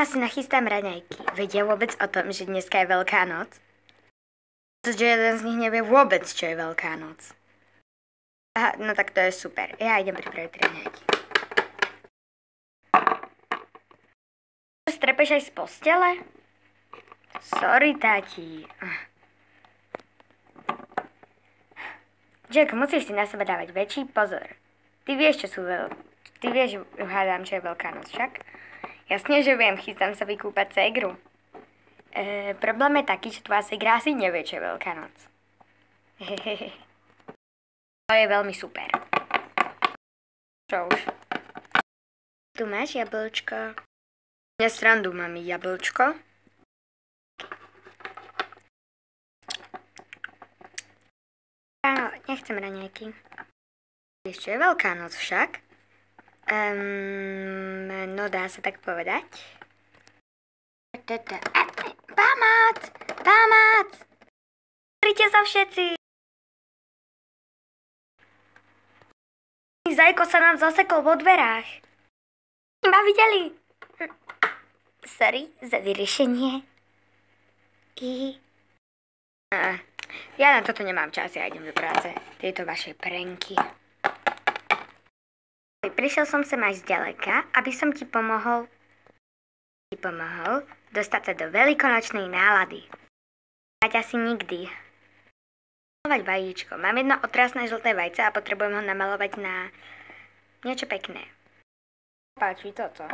Sama si nachystám raňajky. Vedia vôbec o tom, že dneska je Veľká noc? Že jeden z nich nevie vôbec, čo je Veľká noc. Aha, no tak to je super. Ja idem pripraviť raňajky. Strepeš aj z postele? Sorry, táti. Jack, musíš si na seba dávať väčší pozor. Ty vieš, Ty vieš, hádam, čo je Veľká noc, však? Jasne, že viem, chystám sa vykúpať ségru. Problém je taký, že tvoja ségra asi nevie, čo je Veľká noc. To je veľmi super. Čo už? Tu máš jablčko. Nesrandu, mami, jablčko. Áno, nechcem raňajky. Vieš, čo je Veľká noc však? No dá sa tak povedať. Pomoc! Pomoc! Prite sa všetci! Zajko sa nám zasekol vo dverách. Ma videli? Sorry za vyriešenie. Ja na toto nemám čas, ja idem do práce. Tieto vaše pranky. Prišiel som sem až zďaleka, aby som ti pomohol dostať sa do veľkonočnej nálady. Mať asi nikdy. Namalovať vajíčko. Mám jedno otrasné žlté vajce a potrebujem ho namalovať na niečo pekné. Páči toto.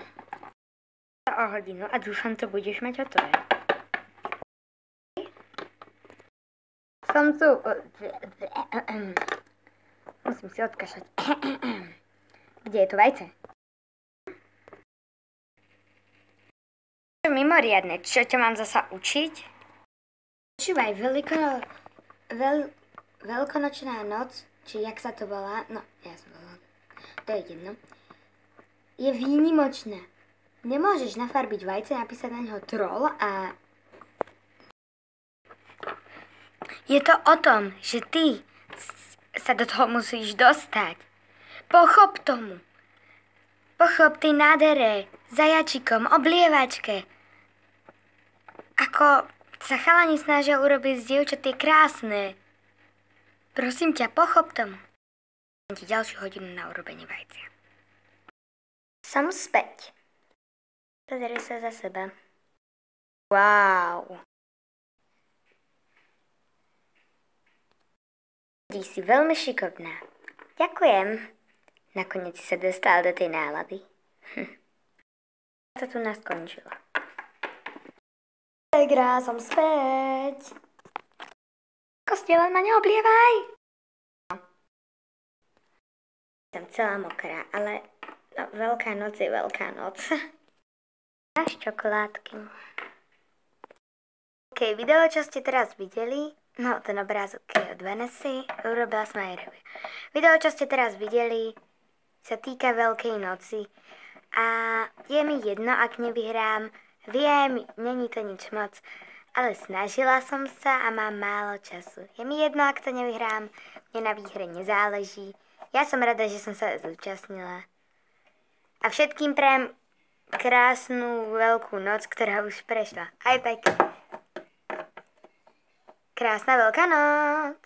O hodinu a dúfam, to budeš mať hotové. Som tu. Musím si odkašľať. Kde je to vajce? Mimoriadne, čo ťa mám zasa učiť? Počúvaj, veľkonočná noc, či jak sa to volá, no, ja som volala, to je jedno, je výnimočná. Nemôžeš nafarbiť vajce, napísať na neho troll a... Je to o tom, že ty sa do toho musíš dostať. Pochop tomu. Pochop tej nádhere, zajačikom, oblievačke. Ako sa chalani snažia urobiť z dievčat tie krásne. Prosím ťa, pochop tomu. Dám ti ďalšiu hodinu na urobenie vajcia. Som späť. Pozri sa za seba. Wow. Ty si veľmi šikovná. Ďakujem. Nakoniec si sa dostal do tej nálady. Sa tu nás skončila. Ségra, som späť. Kosti, len ma neoblievaj. Som celá mokrá, ale Veľká noc je Veľká noc. Máš čokoládky. OK, video, čo ste teraz videli, no ten obrázok je od Vanessy, urobila som aj review. Video, čo ste teraz videli, sa týka Veľkej noci a je mi jedno, ak nevyhrám. Viem, není to nič moc, ale snažila som sa a mám málo času. Je mi jedno, ak to nevyhrám, mne na výhre nezáleží. Ja som rada, že som sa zúčastnila. A všetkým prajem krásnu Veľkú noc, ktorá už prešla. Aj tak. Krásna Veľká noc.